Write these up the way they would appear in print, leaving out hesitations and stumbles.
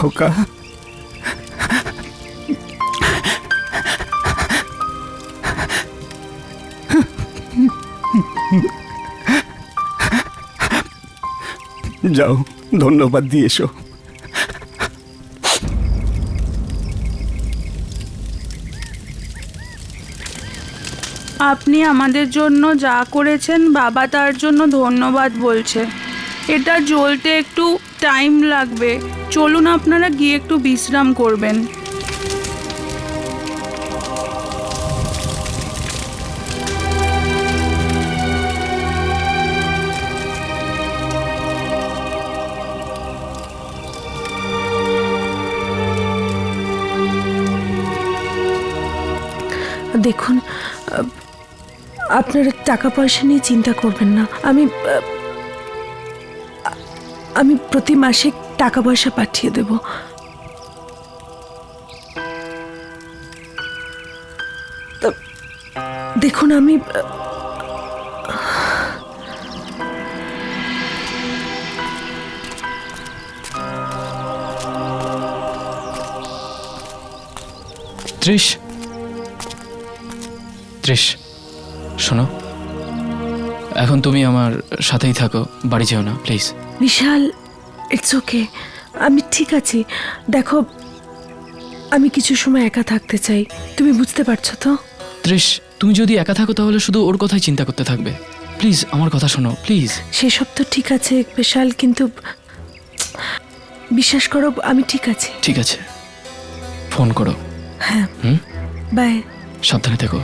খোকা। যাও, ধন্যবাদ দিয়ে এসো। আপনি আমাদের জন্য যা করেছেন বাবা তার জন্য ধন্যবাদ বলছে। এটা জ্বলতে একটু টাইম লাগবে। চলুন আপনারা গিয়ে একটু বিশ্রাম করবেন। দেখুন, আপনারা টাকা পয়সা নিয়ে চিন্তা করবেন না। আমি প্রতি মাসে টাকা পয়সা পাঠিয়ে দেব। দেখুন, আমি ত্রিশ, শোনো, এখন তুমি আমার সাথেই থাকো, বাড়ি যেও না প্লিজ। বিশাল, ইটস ওকে, আমি ঠিক আছি। দেখো, আমি কিছু সময় একা থাকতে চাই, তুমি বুঝতে পারছো তো? ত্রিশ, তুমি যদি একা থাকো তাহলে শুধু ওর কথাই চিন্তা করতে থাকবে। প্লিজ আমার কথা শোনো, প্লিজ। সেসব তো ঠিক আছে বিশাল, কিন্তু বিশ্বাস করো আমি ঠিক আছি। ঠিক আছে, ফোন করো। হ্যাঁ, হুম, বাই। সাবধানে থেকো।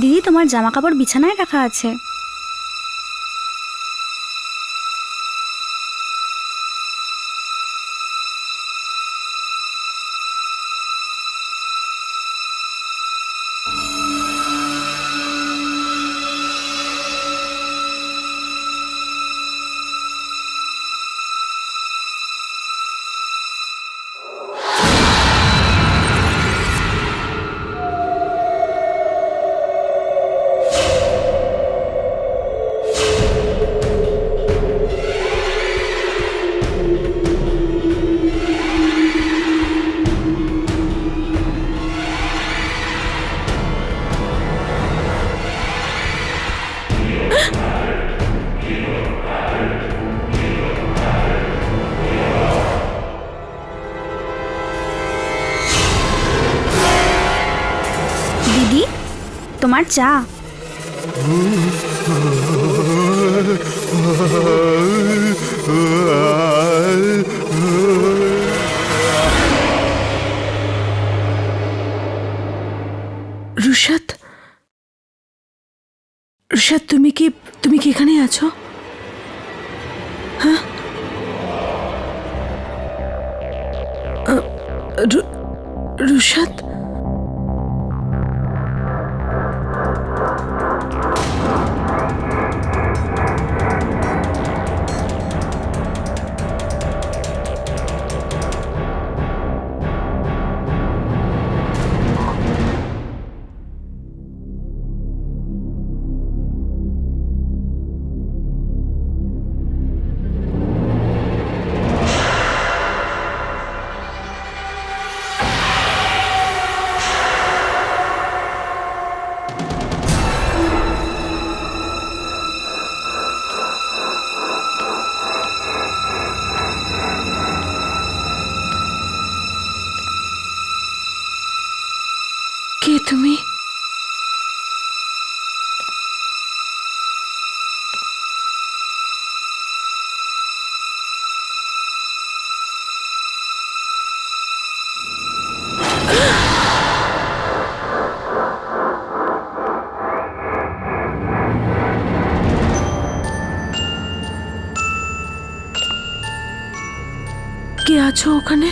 দিদি, তোমার জামা কাপড় বিছানায় রাখা আছে। তোমার চা। রুশাদ, রুশাদ, তুমি কি এখানেই আছো? হ্যাঁ, রুশাদ, কে তুমি? কে আছো ওখানে?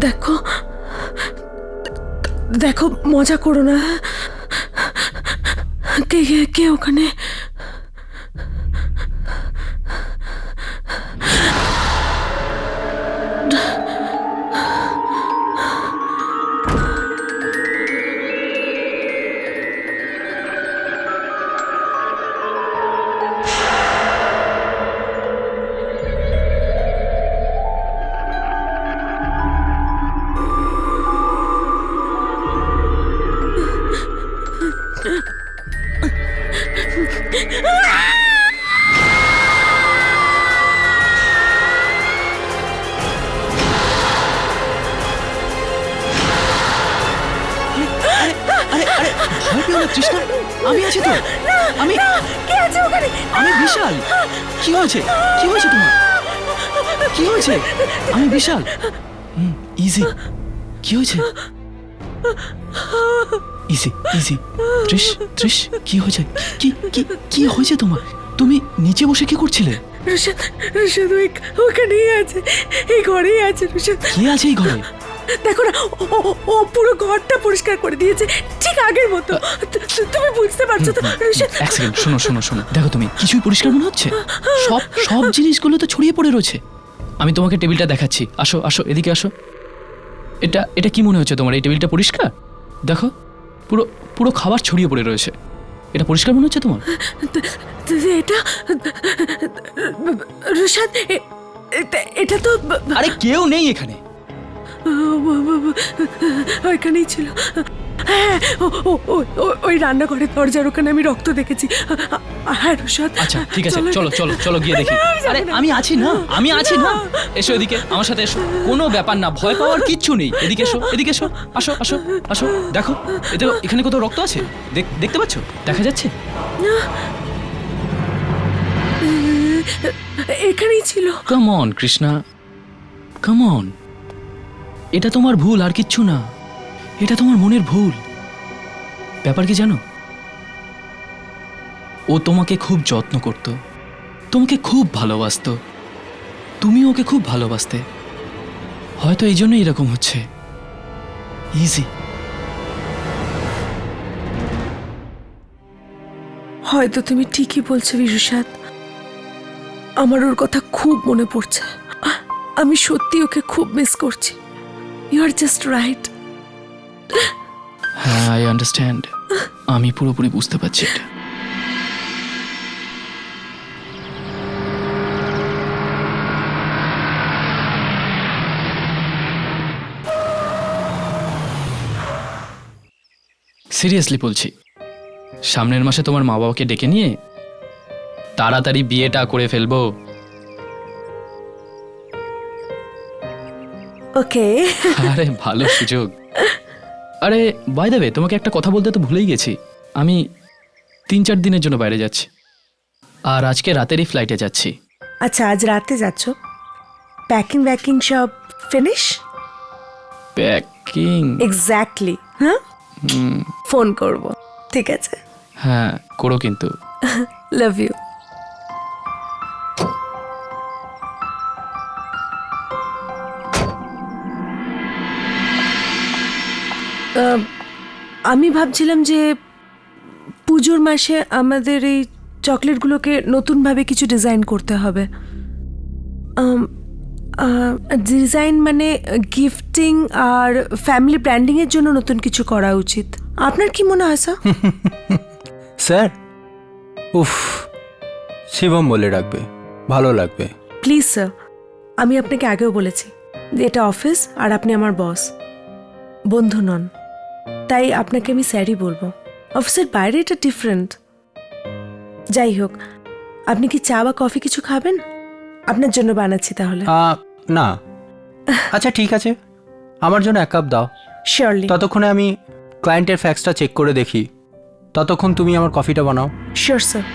দেখো, দেখো, মজা করো না। কে কে কে ওখানে? ভয় পেও না কৃষ্ণা, আমি আছি তো। আমি কে আছে ওখানে? আমি বিশাল। কি হয়েছে? কি হয়েছে তোমার? কি হয়েছে? আমি বিশাল। ইজি। কি হয়েছে? Easy easy. ত্রিশ ত্রিশ, কি হয়েছে? কি কি কি হয়েছে তোমার? তুমি নিচে বসে কি করছিলে? রুশাদ, রুশাদ ওখানেই আছে, এই ঘরেই আছে। রুশাদ, কে আছে এই ঘরে? দেখো না, ও পুরো ঘরটা পরিষ্কার করে দিয়েছে, ঠিক আগের মতো। তুমি বুঝতে পারছো তো? রুশাদ, এক সেকেন্ড, শোনো শোনো শোনো, দেখো তুমি কিছুই পরিষ্কার মনে হচ্ছে? সব সব জিনিসগুলো তো ছড়িয়ে পড়ে রয়েছে। আমি তোমাকে টেবিলটা দেখাচ্ছি, আসো আসো, এদিকে আসো। এটা এটা কি মনে হচ্ছে তোমার? এই টেবিলটা পরিষ্কার? দেখো, পুরো পুরো খাবার ছড়িয়ে পড়ে রয়েছে। এটা পরিষ্কার মনে হচ্ছে তোমার? এটা রুশাদ, এটা তো আরে কেউ নেই এখানে। ওইখানেই ছিল। হ্যাঁ, ওই রান্নাঘরের দরজার ওখানে আমি রক্ত দেখেছি। হ্যাঁ রুশাদ, আচ্ছা ঠিক আছে, চলো চলো চলো গিয়ে দেখি। আরে আমি আছি না, আমি আছি না। এসো এদিকে, আমার সাথে এসো। কোনো ব্যাপার না, ভয় পাওয়ার কিচ্ছু নেই। এদিকে এসো, এদিকে এসো, আসো আসো আসো। দেখো, এখানে কোথাও রক্ত আছে? দেখতে পাচ্ছ? দেখা যাচ্ছে? এখানেই ছিল। Come on Krishna, come on. এটা তোমার ভুল, আর কিচ্ছু না। এটা তোমার মনের ভুল। ব্যাপার কি জানো? ও তোমাকে খুব যত্ন করত, তোমাকে খুব ভালোবাসতো, তুমি ওকে খুব ভালোবাসতে। হয়তো এই জন্যই এরকম হচ্ছে। ইজি। হয়তো তুমি ঠিকই বলছো রুশাদ, আমার ওর কথা খুব মনে পড়ছে। আমি সত্যি ওকে খুব মিস করছি। You are just right. হ্যাঁ, আই আন্ডারস্ট্যান্ড। আমি পুরোপুরি বুঝতে পারছি এটা। সিরিয়াসলি বলছি, সামনের মাসে তোমার মা বাবাকে ডেকে নিয়ে তাড়াতাড়ি বিয়েটা করে ফেলবো। ওকে। আরে ভালো সুযোগ। আরে বাই দ্য ওয়ে, তোমাকে একটা কথা বলতে তো ভুলেই গেছি। আমি 3-4 দিনের জন্য বাইরে যাচ্ছি, আর আজকে রাতেরই ফ্লাইটে যাচ্ছি। আচ্ছা, আজ রাতে যাচ্ছ? প্যাকিং সব ফিনিশ? প্যাকিং? এক্স্যাক্টলি। হ্যাঁ, ফোন করব। ঠিক আছে? হ্যাঁ করো কিন্তু। Love you. আমি ভাবছিলাম যে পুজোর মাসে আমাদের এই চকলেটগুলোকে নতুনভাবে কিছু ডিজাইন করতে হবে। ডিজাইন মানে গিফটিং আর ফ্যামিলি ব্র্যান্ডিংয়ের জন্য নতুন কিছু করা উচিত। আপনার কি মনে হয় স্যার? স্যার, উফ, শিবম বলে রাখবে, ভালো লাগবে। প্লিজ স্যার, আমি আপনাকে আগেও বলেছি যে এটা অফিস আর আপনি আমার বস, বন্ধু নন। তাই আপনাকে আমি স্যারই বলবো। অফিসের বাইরে এটা ডিফারেন্ট। যাই হোক, আপনি কি চা বা কফি কিছু খাবেন? আপনার জন্য বানাচ্ছি তাহলে। না, আচ্ছা ঠিক আছে, আমার জন্য 1 কাপ দাও। শিওরলি। ততক্ষণে আমি ক্লায়েন্টের ফ্যাক্সটা চেক করে দেখি। ততক্ষণ তুমি আমার কফিটা বানাও। Sure sir.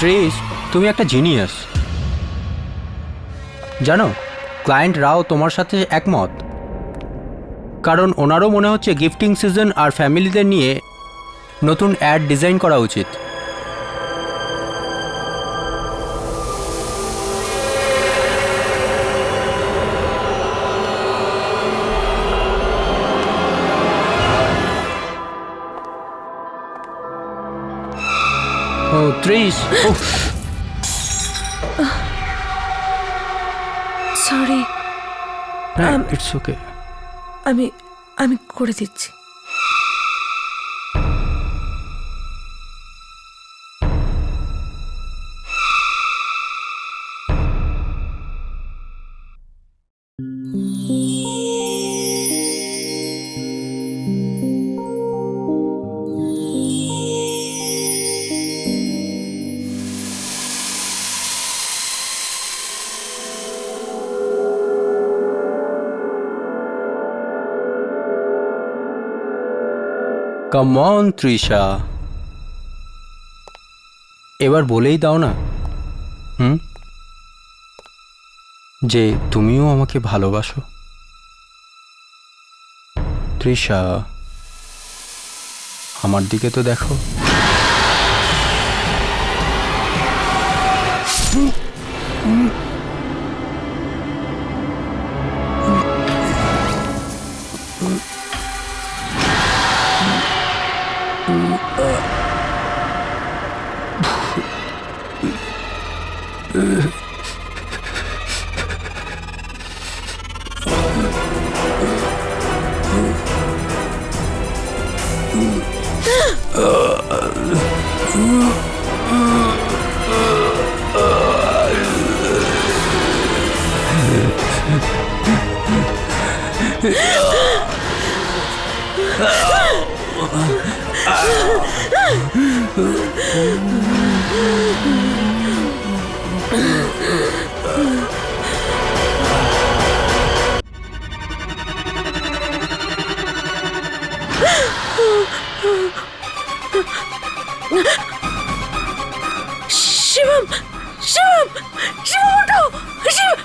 ট্রিশ, তুমি একটা জিনিয়াস। জানো, ক্লায়েন্টরাও তোমার সাথে একমত, কারণ ওনারও মনে হচ্ছে গিফটিং সিজন আর ফ্যামিলিদের নিয়ে নতুন অ্যাড ডিজাইন করা উচিত। ও ত্রিশ, সরি। It's okay. আমি করে দিচ্ছি। কাম অন তৃষা, এবার বলেই দাও না যে তুমিও আমাকে ভালোবাসো। তৃষা, আমার দিকে তো দেখো। শিবম, শিবম, শিবম ওঠো, শিবম।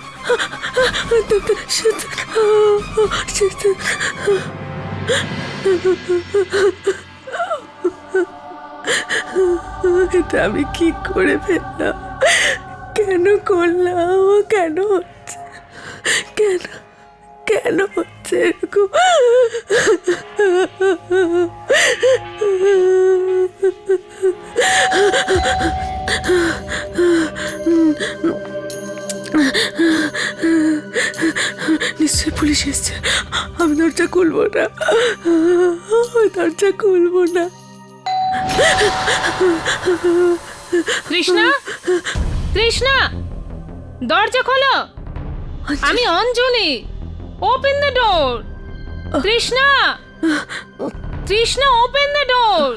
এটা আমি কি করে ফেললাম? কেন করলাম? কেন হচ্ছে? কেন কেন হচ্ছে এরকম? নিশ্চয়ই পুলিশ এসছে। আমি দরজা খুলবো না, দরজা খুলবো না। কৃষ্ণা, কৃষ্ণা, দরজা খোলো। আমি Anjali. Open the door. Krishna, Krishna, open the door.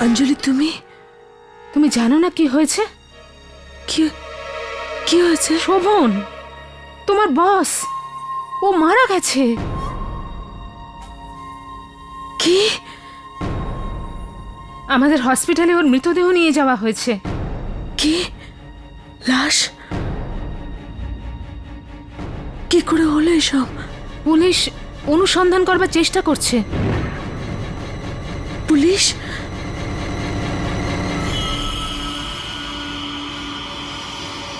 Anjali, তুমি তুমি জানো না কি হয়েছে? কি কি হয়েছে? শোভন, তোমার বস, ও মারা গেছে। কি? আমাদের হসপিটালে ওর মৃতদেহ নিয়ে যাওয়া হয়েছে। কি? লাশ? কি করে হলো এসব? পুলিশ অনুসন্ধান করবার চেষ্টা করছে। পুলিশ?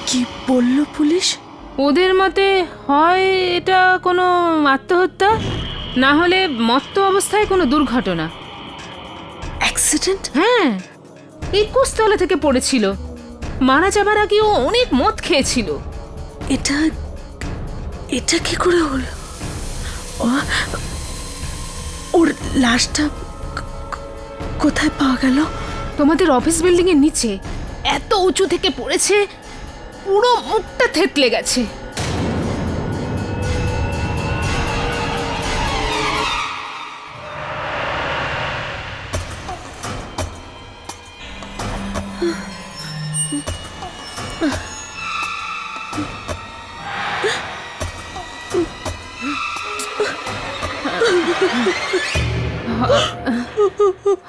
কি বললো পুলিশ? ওদের মতে হয় এটা কোনো আত্মহত্যা, না হলে মত্ত অবস্থায় কোনো দুর্ঘটনা। অ্যাক্সিডেন্ট? হ্যাঁ, 21 তলা থেকে পড়েছিল। মারা যাবার আগে ও অনেক মদ খেয়েছিল। এটা এটা কি করে হলো? ওর লাশটা কোথায় পাওয়া গেল? তোমাদের অফিস বিল্ডিং এর নিচে। এত উঁচু থেকে পড়েছে, পুরো মুখটা থেতলে গেছে।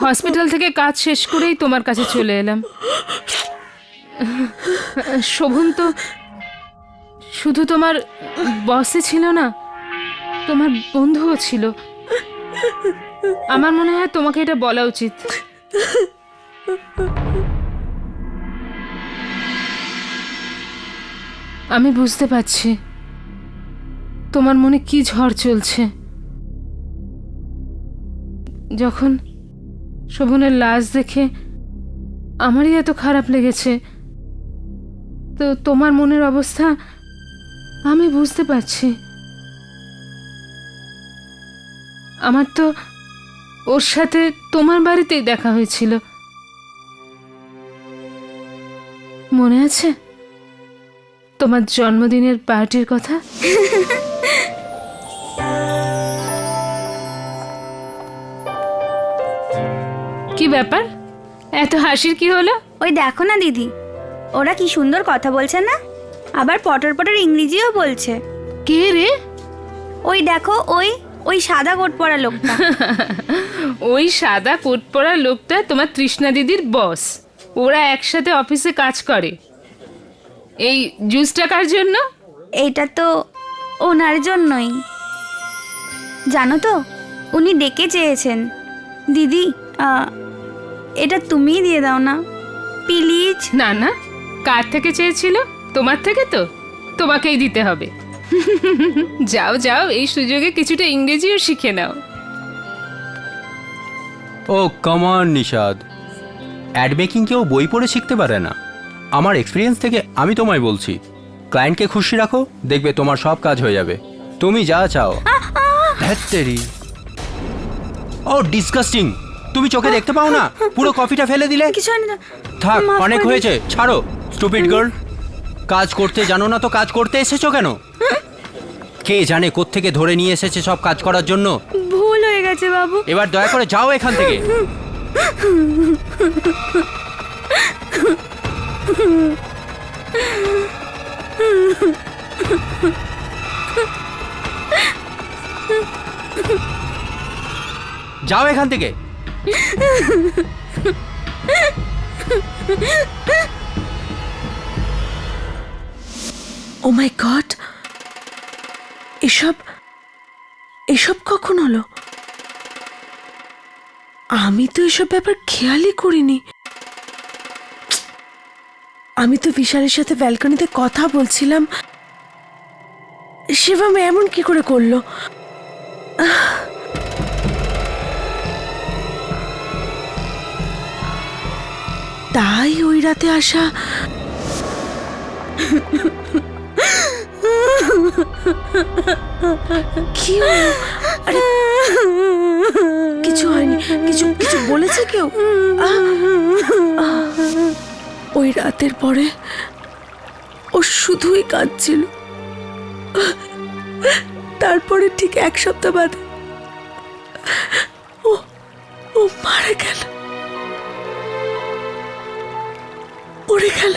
হসপিটাল থেকে কাজ শেষ করেই তোমার কাছে চলে এলাম। শোভন তো শুধু তোমার বসই ছিল না, তোমার বন্ধুও ছিল। আমার মনে হয় তোমাকে এটা বলা উচিত। আমি বুঝতে পারছি তোমার মনে কি ঝড় চলছে। যখন শোভনের লাশ দেখে আমারই এত খারাপ লেগেছে, তো তোমার মনের অবস্থা আমি বুঝতে পারছি। আমার তো ওর সাথে তোমার বাড়িতেই দেখা হয়েছিল, মনে আছে? তোমার জন্মদিনের পার্টির কথা। কি ব্যাপার, এত হাসির কি হলো? ওই দেখো না দিদি, ওরা কি সুন্দর কথা বলছে না? আবার পটর পটর ইংরেজিও বলছে। কে রে? ওই দেখো, ওই ওই সাদা কোট পরা লোকটা। ওই সাদা কোট পরা লোকটা তোমার তৃষ্ণা দিদির বস। ওরা একসাথে অফিসে কাজ করে। এই জুসটা কার জন্য? এইটা তো ওনার জন্যই। জানো তো, উনি ডেকে চেয়েছেন। দিদি, এটা তুমিই দিয়ে দাও না প্লিজ। না না, কার থেকে চেয়েছিল? তোমার থেকে তো, তোমাকেই দিতে হবে। যাও যাও, এই সুযোগে কিছুটা ইংরেজিও শিখে নাও। ও কমন নিশাদ, অ্যাড মেকিং কেউ বই পড়ে শিখতে পারে না। আমার এক্সপিরিয়েন্স থেকে আমি তোমায় বলছি, ক্লায়েন্টকে খুশি রাখো, দেখবে তোমার সব কাজ হয়ে যাবে। তুমি যা চাও। ধ্যাত্তেরি, ও ডিসকাস্টিং! তুমি চোখে দেখতে পাও না? পুরো কফিটা ফেলে দিলে। কিছু হয়নি তো। থাক, মাফ অনেক করে হয়েছে, ছাড়ো। স্টুপিড গার্ল, কাজ করতে জানো না তো কাজ করতে এসেছো কেন? কে জানে কোত্থেকে ধরে নিয়ে এসেছে সব কাজ করার জন্য। ভুল হয়ে গেছে বাবু। এবার দয়া করে যাও এখান থেকে। যাও এখান থেকে। ও মাই গড, এসব এসব কখন হলো? আমি তো এসব ব্যাপার খেয়ালই করিনি। আমি তো বিশালের সাথে ব্যালকনিতে কথা বলছিলাম, শিবম এমন কি করে করলো? তাই ওই রাতে আসা। কি হলো? আরে কিছু হয়নি, কিছু কিছু বলেছে কেউ? ওই রাতের পরে ও শুধুই কাঁদছিল। তারপরে ঠিক 1 সপ্তাহ বাদে ও ও মারা গেল, পড়ে গেল।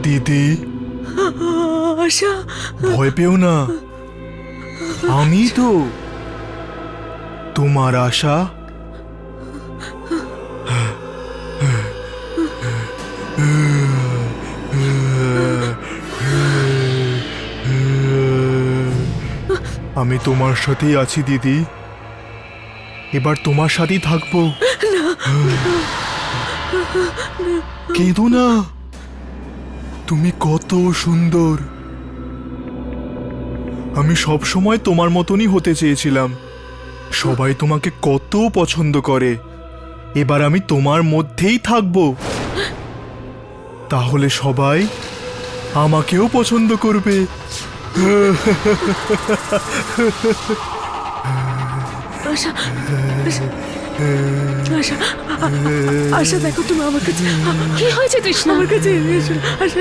দিদি, আশা, ভয় পেও না, আমি তো তোমার আশা। আমি তোমার সাথেই আছি দিদি, এবার তোমার সাথেই থাকবো। কেঁদো না, তুমি কত সুন্দর। আমি সব সময় তোমার মতনই হতে চেয়েছিলাম। সবাই তোমাকে কত পছন্দ করে। এবার আমি তোমার মধ্যেই থাকবো, তাহলে সবাই আমাকেও পছন্দ করবে। আশা, আশা, আশা দেখো, তুমি আমার কাছে। কি হয়েছে তৃষ্ণা? আমার কাছে এসো, আশা,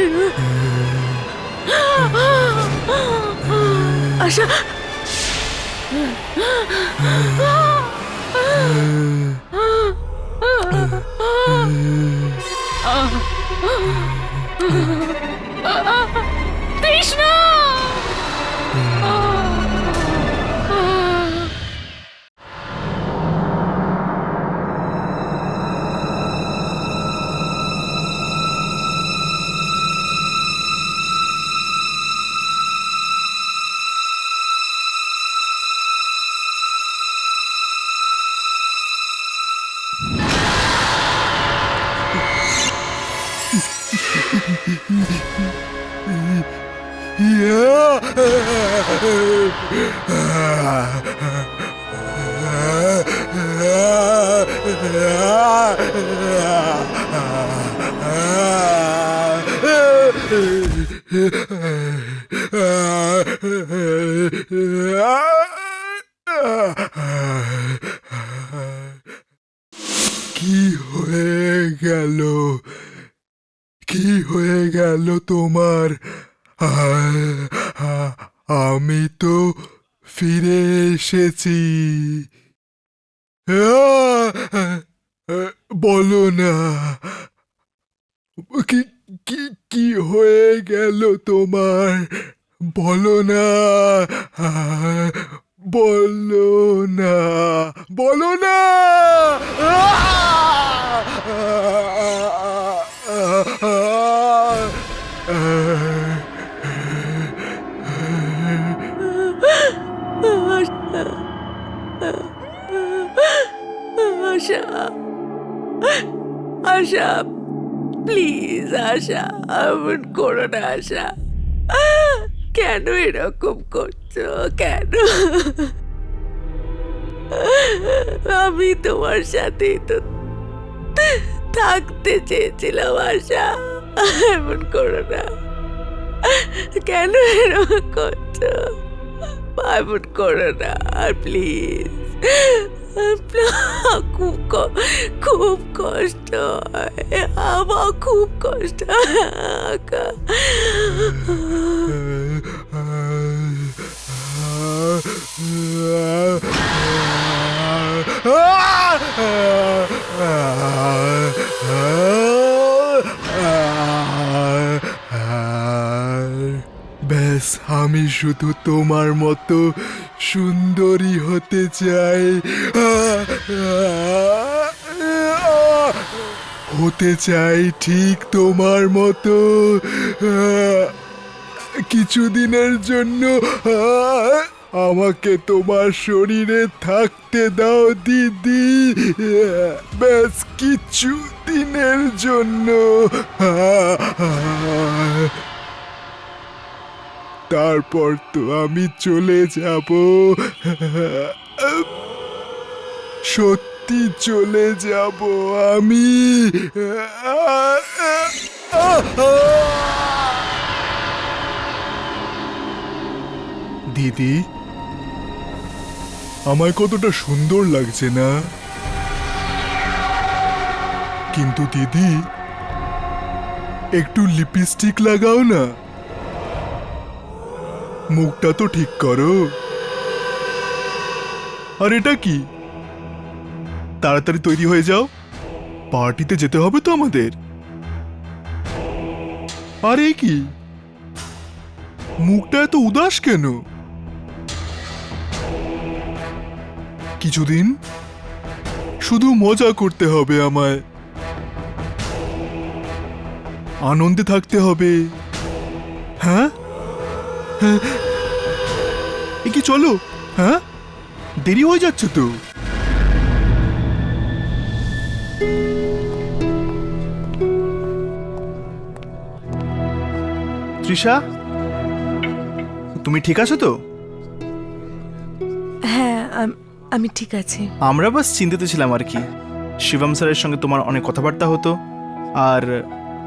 আশা। তৃষ্ণা! কি হয়ে গেল? কি হয়ে গেল তোমার? আমি তো ফিরে এসেছি। বলো না, কি কি কি হয়ে গেল তোমার? বলো না, বলো না, বলো না। আশা, প্লিজ আশা, এমন করো না আশা। কেন এরকম করছো কেন? আমি তোমার সাথেই তো থাকতে চেয়েছিলাম আশা, এমন করো না। কেন এরকম করছো? এমন করো না আর প্লিজ। খুব কষ্ট হয় আমার, খুব কষ্ট হয়। ব্যাস, আমি শুধু তোমার মতো সুন্দরী হতে চাই, হতে চাই ঠিক তোমার মতো। কিছুদিনের জন্য আমাকে তোমার শরীরে থাকতে দাও দিদি, ব্যাস কিছু দিনের জন্য। তারপর তো আমি চলে যাব, সত্যি চলে যাব আমি। দিদি, আমায় কতটা সুন্দর লাগছে না? কিন্তু দিদি, একটু লিপস্টিক লাগাও না, মুখটা তো ঠিক করো। আর এটা কি? তাড়াতাড়ি তৈরি হয়ে যাও, পার্টিতে যেতে হবে তো আমাদের। আরে কি, মুখটা এত উদাস কেন? কিছুদিন শুধু মজা করতে হবে আমায়, আনন্দে থাকতে হবে। হ্যাঁ, কি চলো, হ্যাঁ, দেরি হয়ে যাচ্ছে তো। তৃষা, তুমি ঠিক আছো তো? হ্যাঁ, আমি ঠিক আছি। আমরা বাস চিন্তিত ছিলাম আর কি। শিবম স্যারের সঙ্গে তোমার অনেক কথাবার্তা হতো, আর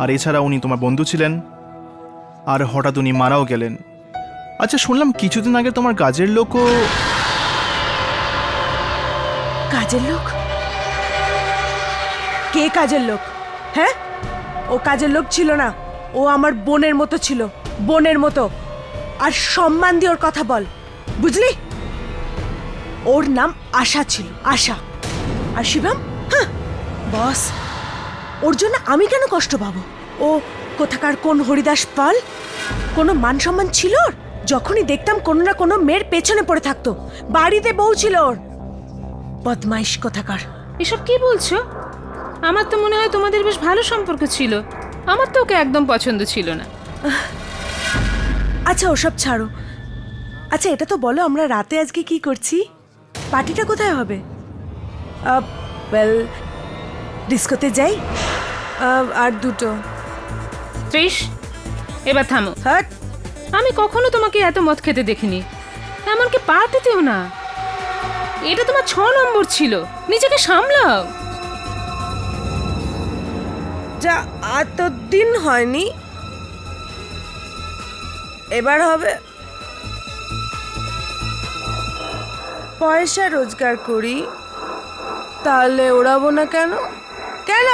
আর এছাড়া উনি তোমার বন্ধু ছিলেন, আর হঠাৎ উনি মারাও গেলেন। আচ্ছা, শুনলাম কিছুদিন আগে তোমার কাজের লোকও। কাজের লোক? কে কাজের লোক? হ্যাঁ, ও কাজের লোক ছিল না, ও আমার বোনের মতো ছিল, বোনের মতো। আর সম্মান দিয়ে ওর কথা বল, বুঝলি? ওর নাম আশা ছিল, আশা। আর শিবম, হ্যাঁ বস, ওর জন্য আমি কেন কষ্ট পাবো? ও কোথাকার কোন হরিদাস পাল, কোনো মান সম্মান ছিল ওর? যখনই দেখতাম কোনো না কোনো মেয়ের পেছনে পড়ে থাকতো। বাড়িতে বউ ছিল ওর, বদমাইশ কোথাকার। এসব কি বলছো? আমার তো মনে হয় তোমাদের বেশ ভালো সম্পর্ক ছিল। আমার তো ওকে একদম পছন্দ ছিল না। আচ্ছা ওসব ছাড়ো। আচ্ছা এটা তো বলো, আমরা রাতে আজকে কি করছি? পার্টিটা কোথায় হবে? ওয়েল, ডিস্কোতে যাই। আর দুটো। ত্রিশ, এবার থামো। হাট। আমি কখনো তোমাকে এত মদ খেতে দেখিনি, এমনকি পার্টিতেও না। এটা তোমার 6 নম্বর ছিল, নিজেকে সামলাও। যা এত দিন হয়নি, এবার হবে। পয়সা রোজগার করি, তাহলে ওড়াবো না কেন? কেন?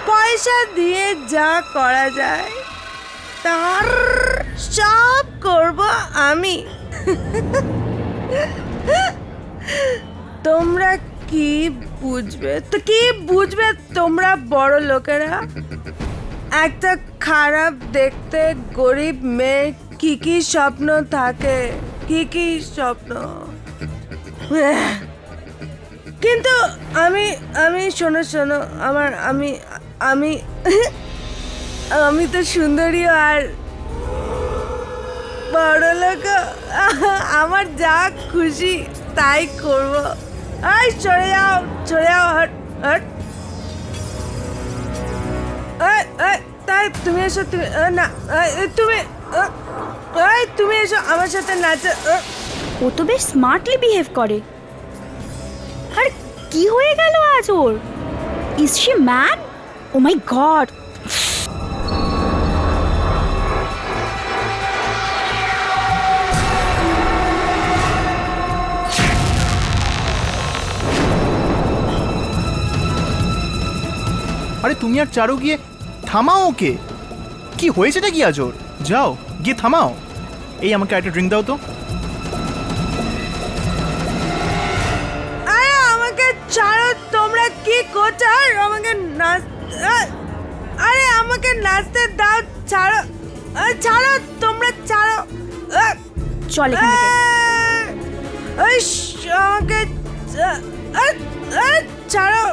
পয়সা দিয়ে যা করা যায় তার সব করব আমি। তোমরা কি বুঝবে তো, কি বুঝবে তোমরা বড় লোকেরা? একটা খারাপ দেখতে গরিব মেয়ে কি কি স্বপ্ন থাকে, কি কি স্বপ্ন। কিন্তু আমি আমি শোনো শোনো আমার, আমি আমি আমি তো সুন্দরী আর বড় লোক। আমার যা খুশি তাই করবো। এই চলে যাও, চলে যাও। তাই তুমি এসো, তুমি না তুমি তুমি এসো আমার সাথে নাচো। ও তো বেশ স্মার্টলি বিহেভ করে। আর কি হয়ে গেল আজ ওর? Is she mad? Oh my God! আরে তুমি আর চারু গিয়ে থামাও ওকে। কি হয়েছেটা কি আজ ওর? যাও গিয়ে থামাও। এই আমাকে একটা ড্রিঙ্ক দাও তো। আরে আমাকে ছাড়ো, তোমরা কি করছো? আর আমাকে নাচ, আরে আমাকে নাচতে দাও, ছাড়ো ছাড়ো, তোমরা ছাড়ো। চল এখান থেকে। আমাকে ছাড়ো,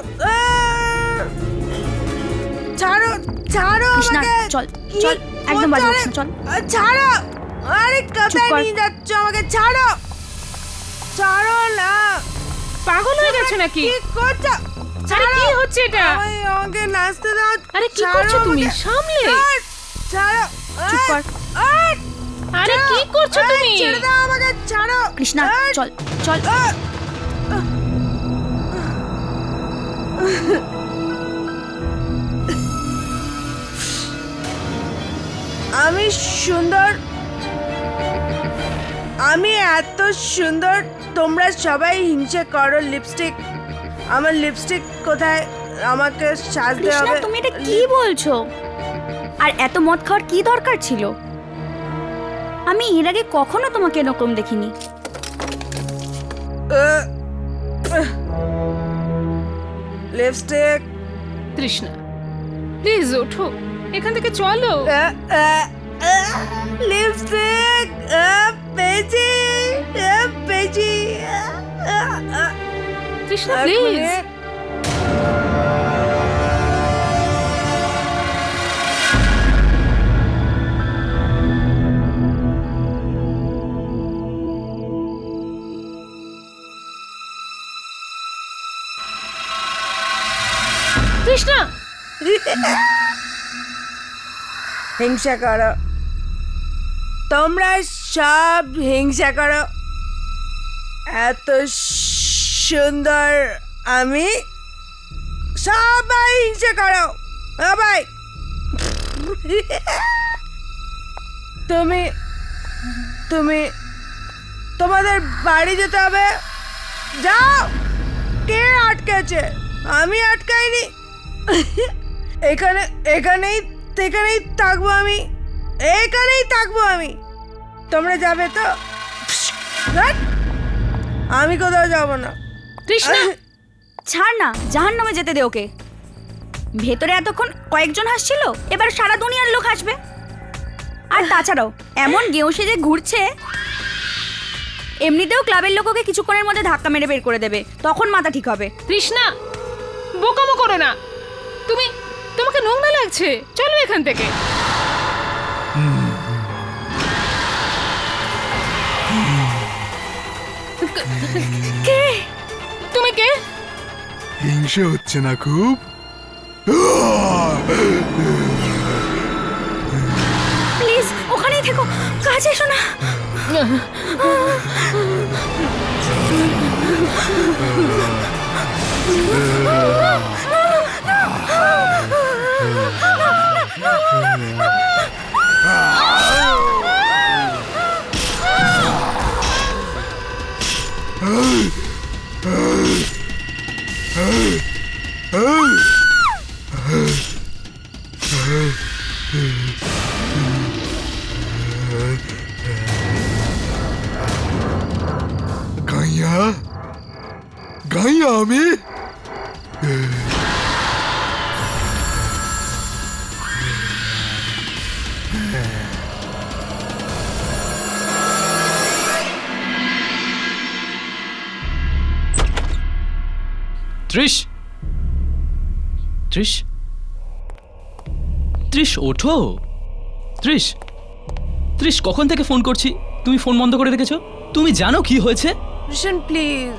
ছাড়ো ছাড়ো কৃষ্ণা আমাকে। চল চল, একদম বাজে বকিস না, চল। ছাড়ো। আরে কোথায় কর। নিয়ে যাচ্ছ আমাকে? ছাড়ো, ছাড়ো না। পাগল হয়ে গেছো নাকি? কি করছো? আরে কি হচ্ছে এটা? আমাকে নাচতে দাও। আরে কি ছাড়ো করছো তুমি? আমাকে। সামলে। ছাড়ো। চুপ কর। আরে কি করছো তুমি? ছেড়ে দাও আমাকে, ছাড়ো। কৃষ্ণা চল চল। আমি সুন্দর, আমি এত সুন্দর, তোমরা সবাই হিংসে করো। লিপস্টিক, আমার লিপস্টিক কোথায়? আমাকে সাজতে কৃষ্ণা হবে। তুমি এটা কি বলছো? আর এত মদ খাওয়ার কি দরকার ছিল? আমি এর আগে কখনো তোমাকে এরকম দেখিনি। লিপস্টিক, তৃষ্ণা প্লিজ ওঠো, এখান থেকে চলো। লিপস্টিক পেয়েছি, পেয়েছি। তৃষ্ণা এক প্লিজ। মিনিট। তৃষ্ণা হিংসা করো, তোমরা সব হিংসা করো। এত সুন্দর আমি, সবাই হিংসা করো সবাই। তুমি তুমি তোমাদের বাড়ি যেতে হবে, যাও। কে আটকেছে? আমি আটকাইনি। এখানে এখানেই এখানেই থাকবো আমি, এখানেই থাকবো আমি। তোমরা যাবে তো? ধ্যাৎ, আমি কোথাও যাব না। তৃষ্ণা ছাড় না, জাহান্নামে যেতে দে ওকে। ভেতরে এতক্ষণ কয়েকজন হাসছিল, এবার সারা দুনিয়ার লোক হাসবে। আর তাছাড়াও এমন গেঁয়ো সেজে ঘুরছে, এমনিতেও ক্লাবের লোক ওকে কিছুক্ষণের মধ্যে ধাক্কা মেরে বের করে দেবে, তখন মাথা ঠিক হবে। তৃষ্ণা বোকামো করো না। তোমাকে নোংরা লাগছে, চলো এখান থেকে। কে? তুমি কে? হিংসে হচ্ছে না খুব? প্লিজ ওখানেই থেকো, কাছে এসো না। গাইয়া, গাইয়া আমি ত্রিশ, ত্রিশ, ত্রিশ ওঠো। ত্রিশ, ত্রিশ কখন থেকে ফোন করছি, তুমি ফোন বন্ধ করে রেখেছো। তুমি জানো কি হয়েছে? কৃষ্ণ প্লিজ,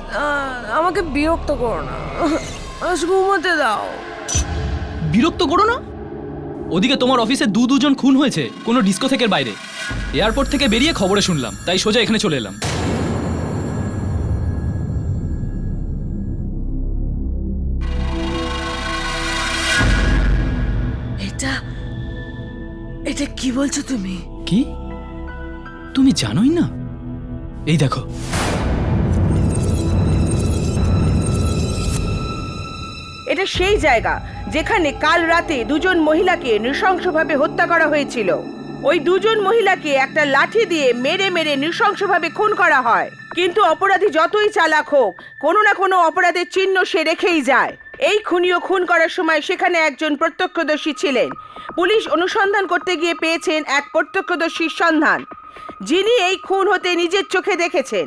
আমাকে বিরক্ত করো না। আজ ঘুমোতে দাও। বিরক্ত করো না। ওদিকে তোমার অফিসে দুজন খুন হয়েছে কোনো ডিস্কোথেকের বাইরে। এয়ারপোর্ট থেকে বেরিয়ে খবরে শুনলাম, তাই সোজা এখানে চলে এলাম। এটা কি বলছো তুমি? কি তুমি জানোই না? এই দেখো। এটা সেই জায়গা যেখানে কাল রাতে দুজন মহিলাকে নৃশংসভাবে হত্যা করা হয়েছিল। ওই দুজন মহিলাকে একটা লাঠি দিয়ে মেরে মেরে নৃশংসভাবে খুন করা হয়। কিন্তু অপরাধী যতই চালাক হোক, কোনো না কোনো অপরাধের চিহ্ন সে রেখেই যায়। এই খুনিও খুন করার সময় সেখানে একজন প্রত্যক্ষদর্শী ছিলেন। পুলিশ অনুসন্ধান করতে গিয়ে পেয়েছেন এক প্রত্যক্ষদর্শীর সন্ধান, যিনি এই খুন হতে নিজের চোখে দেখেছেন।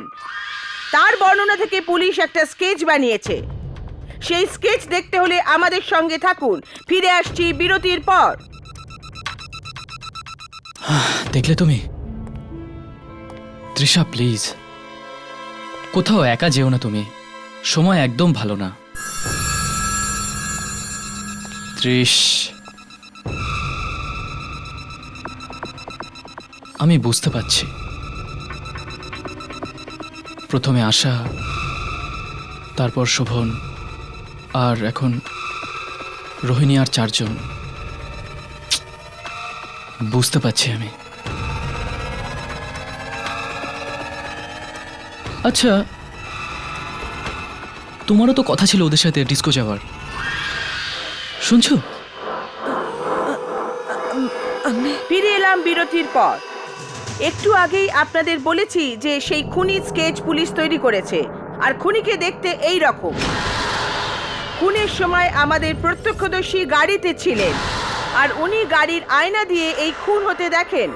তার বর্ণনা থেকে পুলিশ একটা স্কেচ বানিয়েছে। সেই স্কেচ দেখতে হলে আমাদের সঙ্গে থাকুন। ফিরে আসছি বিরতির পর। দেখলে তুমি? তৃষা প্লিজ, কোথাও একা যেও না তুমি, সময় একদম ভালো না। তৃষ, আমি বুঝতে পারছি। প্রথমে আশা, তারপর শোভন, আর এখন রোহিণী, আর 4 জন। বুঝতে পারছি আমি। আচ্ছা, তোমারও তো কথা ছিল ওদের সাথে ডিস্কো যাওয়ার, শুনছো? ফিরে এলাম বিরতির পর। একটু আগেই আপনাদের বলেছি যে সেই খুনি স্কেচ পুলিশ তৈরি করেছে, আর খুনিকে দেখতে এই রকম। খুনের সময় আমাদের প্রত্যক্ষদর্শী গাড়িতে ছিলেন, আর উনি গাড়ির আয়না দিয়ে এই খুন হতে দেখেন।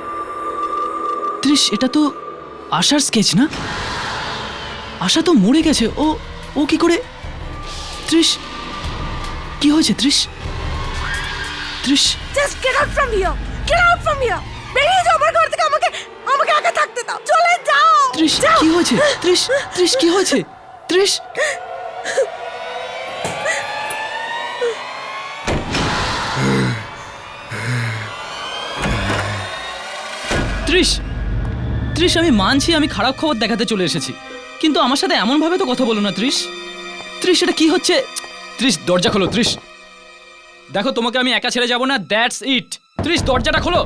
তৃষ, এটা তো আশার স্কেচ না? আশা তো মরে গেছে। ও কি করে? তৃষ, কি হয়েছে Trish? Trish, just get out from here, get out from here. বেরিয়ে যাও আমার ঘর থেকে, আমাকে একা থাকতে দাও, চলে যাও। তৃষ, কি হয়েছে? তৃষ, তৃষ, কি হয়েছে? তৃষ, তৃষ, তৃষ, আমি মানছি আমি খারাপ খবর দেখাতে চলে এসেছি, কিন্তু আমার সাথে এমন ভাবে তো কথা বলো না তৃষ। তৃষ, এটা কি হচ্ছে? তৃষ, দরজা খোলো। তৃষ, দেখো তোমাকে আমি একা ছেড়ে যাব না, দ্যাটস ইট। তৃষ, দরজাটা খোলো।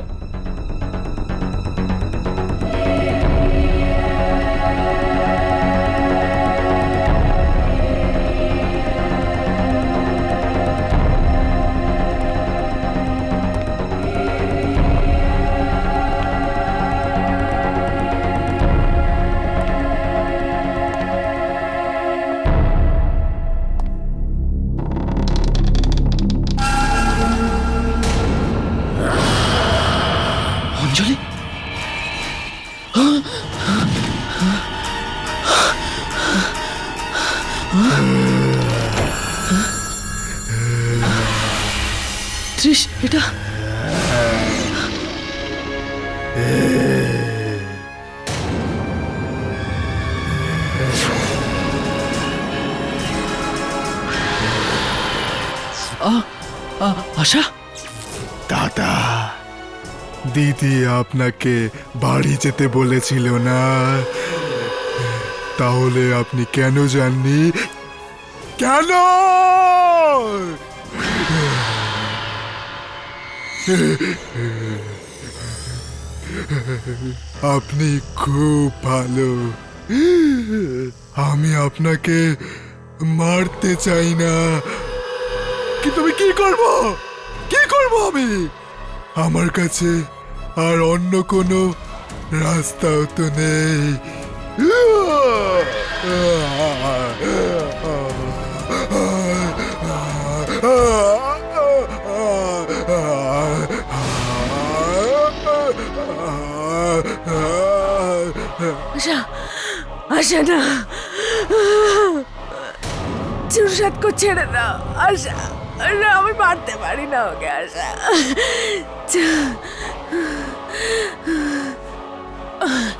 অঞ্জলি, তৃষ, এটা আশা? দাদা, দিদি আপনাকে বাড়ি যেতে বলেছিল না? তাহলে আপনি কেন যাননি? কেন? আপনি খুব ভালো। আমি আপনাকে মারতে চাই না, কিন্তু আমি কি করব? কি করব আমি? আমার কাছে আর অন্য কোনো রাস্তাও তো নেই। আশা, আশা না, চুরসাদকে ছেড়ে দাও। আশা, আশা, আমি পারতে পারি না ওকে। আশা,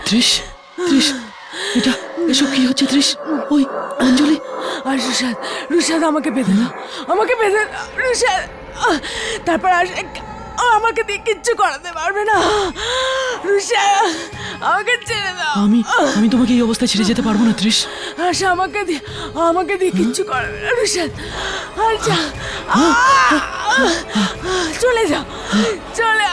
তৃষ, তৃষ, এটা এসব কি হচ্ছে তৃষ? ওই অঞ্জলি, আর রুশাদ, রুশাদ আমাকে বেঁধে দাও, আমাকে বেঁধে দাও রুশাদ। তারপর আমাকে দিয়ে কিচ্ছু করাতে পারবে না রুশাদ, আমাকে ছেড়ে দাও। আমি তোমাকে এই অবস্থায় ছেড়ে যেতে পারবো না ত্রিশ। আশা আমাকে দিয়ে কিচ্ছু করবে না রুশাদ। আচ্ছা চলে যাও, চলে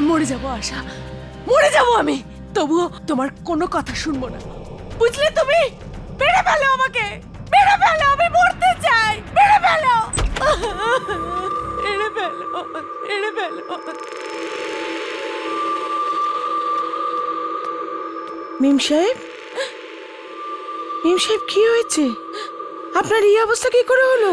মরে যাবো আশা, মরে যাবো আমি, তবুও তোমার কোনো কথা শুনবো না, বুঝলে? তুমি মেরে ফেলো আমাকে, মেরে ফেলো, আমি মরতে চাই, মেরে ফেলো, মেরে ফেলো, মেরে ফেলো। মিম সাহেব, মিম সাহেব কি হয়েছে? আপনার এই অবস্থা কি করে হলো?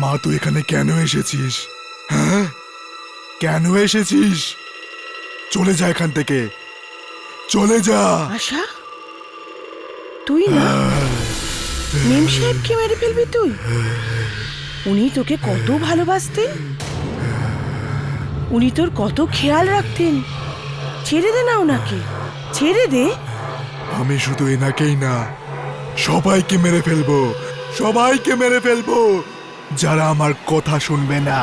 মা, তুই এখানে কেন এসেছিস? হ্যাঁ, কেন এসেছিস? চলে যা এখান থেকে, চলে যা। আশা, তুই না মিম সাহেবকে মেরে ফেলবি তুই? উনি তোকে কত ভালোবাসতেন, উনি তোর কত খেয়াল রাখতেন। ছেড়ে দে না ওনাকে, ছেড়ে দে। আমি শুধু এনাকেই না, সবাইকে মেরে ফেলবো, সবাইকে মেরে ফেলবো যারা আমার কথা শুনবে না,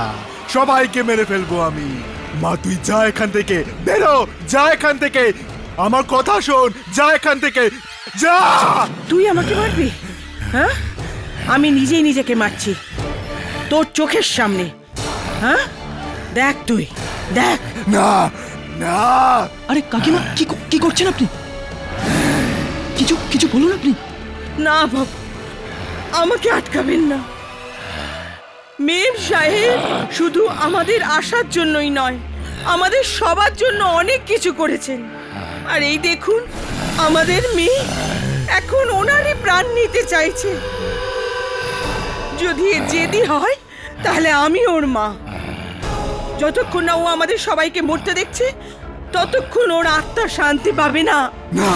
সবাইকে মেরে ফেলবো আমি। মা, তুই যা এখান থেকে, বেরো, যা এখান থেকে, আমার কথা শোন, যা এখান থেকে, যা। তুই আমাকে মারবি? হ্যাঁ, আমি নিজেই নিজেকে মারছি তোর চোখের সামনে। হ্যাঁ, দেখ, তুই দেখ। না, না। আরে কাকিমা, কি করছেন আপনি? কিছু বলুন আপনি। না বাবু, আমাকে আটকাবেন না। মেম সাহেব শুধু আমাদের আশার জন্যই নয়, আমাদের সবার জন্য অনেক কিছু করেছেন। আর এই দেখুন, আমাদের মেয়ে এখন ওনারই প্রাণ নিতে চাইছে। যদি এ জেদি হয় তাহলে আমি ওর মা। যতক্ষণ না ও আমাদের সবাইকে মরতে দেখছে, ততক্ষণ ওর আত্মা শান্তি পাবে না। না,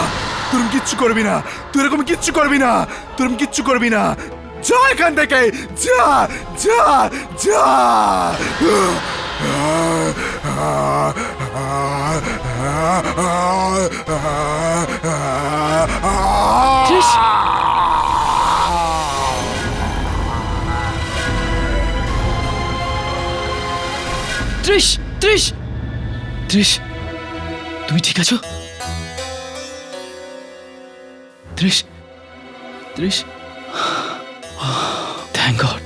তুই কিচ্ছু করবি না, তুই এরকম কিচ্ছু করবি না, তুই কিচ্ছু করবি না। যা এখান থেকে, যা, যা, যা। ত্রিশ! ত্রিশ! ত্রিশ! ত্রিশ! তুমি ঠিক আছো? ত্রিশ! ত্রিশ! Thank god.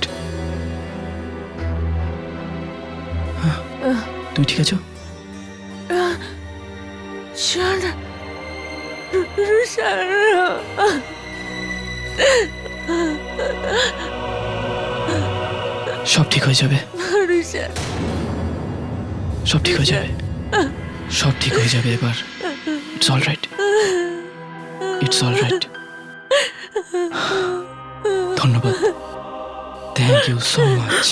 তুমি ঠিক আছো? সব ঠিক হয়ে যাবে, সব ঠিক হয়ে যাবে, সব ঠিক হয়ে যাবে এবার। It's all right, it's all right. ধন্যবাদ, থ্যাংক ইউ সো মাচ।